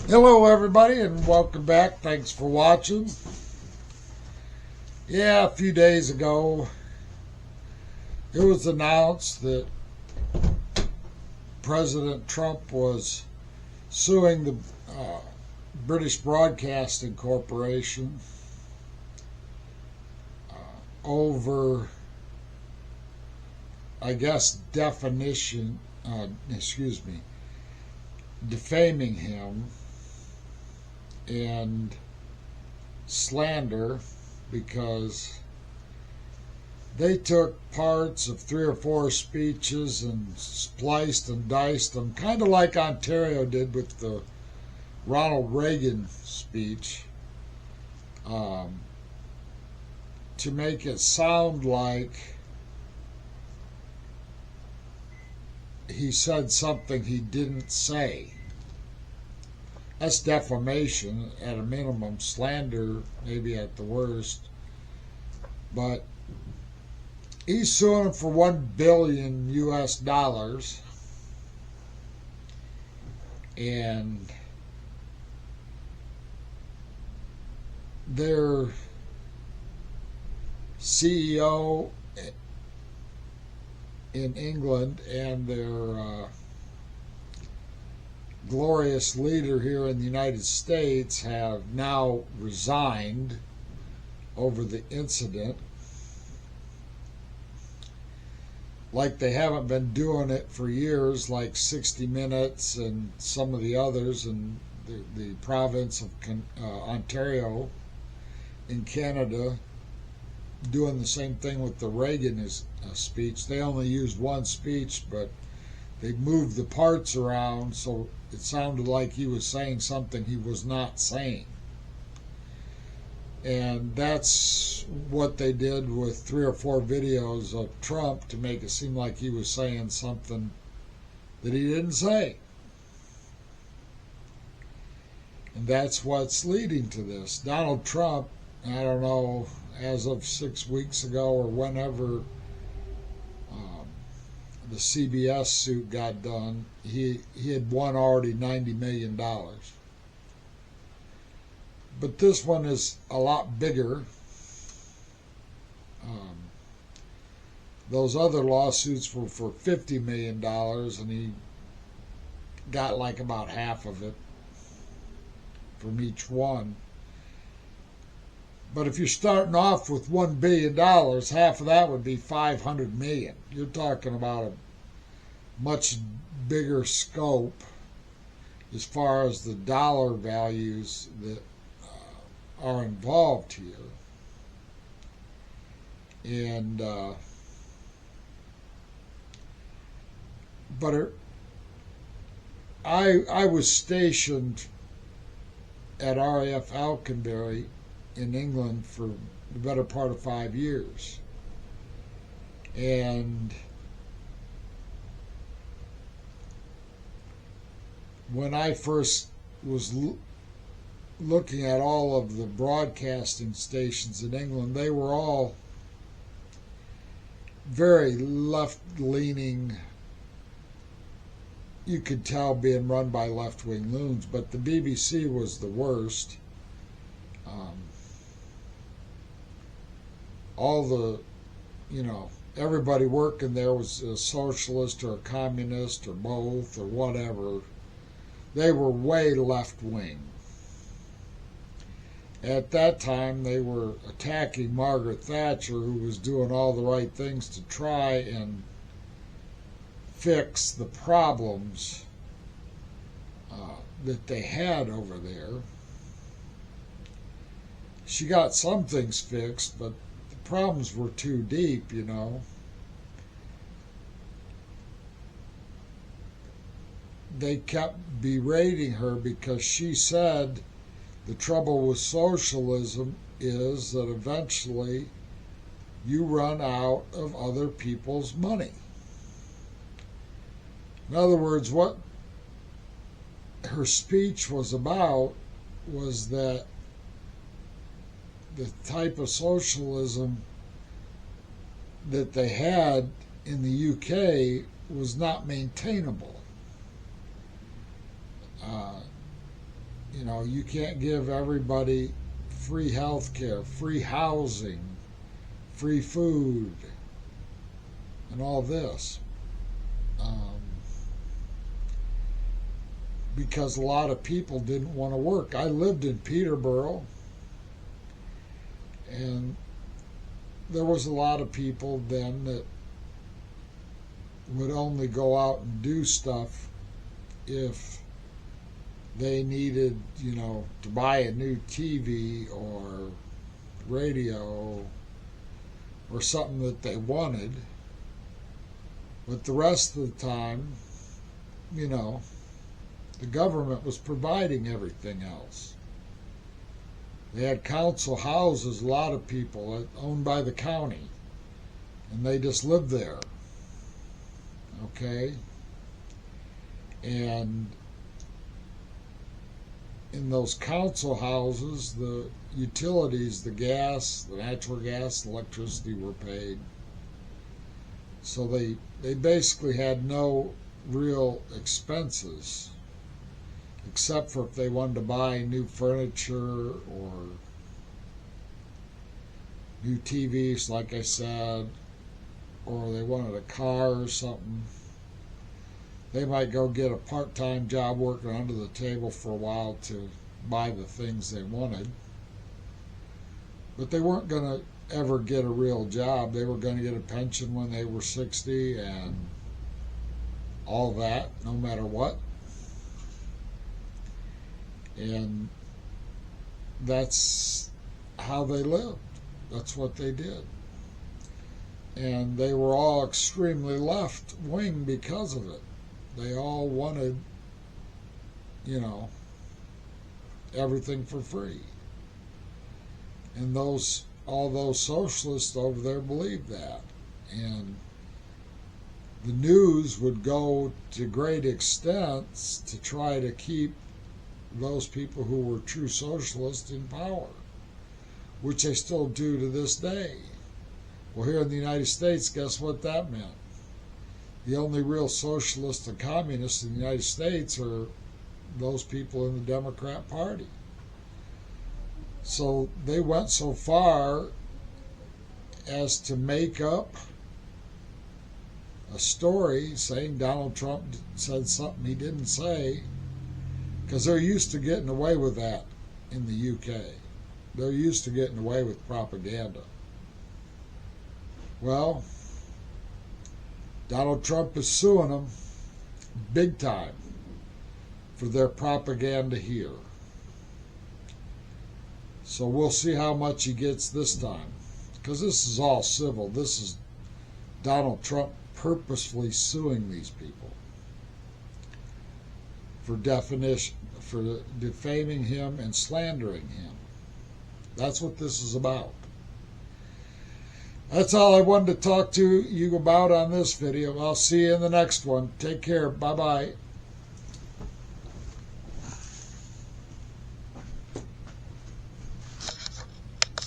Hello everybody and welcome back. Thanks for watching. Yeah, a few days ago it was announced that President Trump was suing the British Broadcasting Corporation over, I guess, defaming him and slander, because they took parts of 3 or 4 speeches and spliced and diced them, kind of like Ontario did with the Ronald Reagan speech, to make it sound like he said something he didn't say. That's defamation at a minimum, slander maybe at the worst. But he's suing him for $1 billion US, and their CEO in England and their glorious leader here in the United States have now resigned over the incident, like they haven't been doing it for years, like 60 Minutes and some of the others in the province of Ontario in Canada, doing the same thing with the Reagan speech. They only used one speech, but they moved the parts around so it sounded like he was saying something he was not saying. And that's what they did with 3 or 4 videos of Trump to make it seem like he was saying something that he didn't say. And that's what's leading to this. Donald Trump, I don't know, as of 6 weeks ago or whenever the CBS suit got done, he had won already $90 million. But this one is a lot bigger. Those other lawsuits were for $50 million, and he got like about half of it from each one. But if you're starting off with $1 billion, half of that would be $500 million. You're talking about a much bigger scope as far as the dollar values that are involved here. And I was stationed at RAF Alconbury in England for the better part of 5 years, and when I first was looking at all of the broadcasting stations in England, they were all very left-leaning. You could tell being run by left-wing loons, but the BBC was the worst. All the, everybody working there was a socialist or a communist or both or whatever. They were way left-wing. At that time, they were attacking Margaret Thatcher, who was doing all the right things to try and fix the problems that they had over there. She got some things fixed, but the problems were too deep, They kept berating her because she said the trouble with socialism is that eventually you run out of other people's money. In other words, what her speech was about was that the type of socialism that they had in the UK was not maintainable. You know, you can't give everybody free health care, free housing, free food, and all this. Um, because a lot of people didn't want to work. I lived in Peterborough, and there was a lot of people then that would only go out and do stuff if they needed, you know, to buy a new TV or radio or something that they wanted. But the rest of the time, you know, the government was providing everything else. They had council houses, a lot of people owned by the county, and they just lived there. Okay? And in those council houses, the utilities, the gas, the natural gas, electricity were paid. So they basically had no real expenses, except for if they wanted to buy new furniture or new TVs, like I said, or they wanted a car or something. They might go get a part-time job working under the table for a while to buy the things they wanted. But they weren't going to ever get a real job. They were going to get a pension when they were 60 and all that, no matter what. And that's how they lived. That's what they did. And they were all extremely left-wing because of it. They all wanted, you know, everything for free. And all those socialists over there believed that. And the news would go to great extents to try to keep those people who were true socialists in power, which they still do to this day. Well, here in the United States, guess what that meant? The only real socialists and communists in the United States are those people in the Democrat Party. So they went so far as to make up a story saying Donald Trump said something he didn't say, because they're used to getting away with that in the UK. They're used to getting away with propaganda. Well, Donald Trump is suing them big time for their propaganda here. So we'll see how much he gets this time, because this is all civil. This is Donald Trump purposefully suing these people for defaming him and slandering him. That's what this is about. That's all I wanted to talk to you about on this video. I'll see you in the next one. Take care. Bye-bye.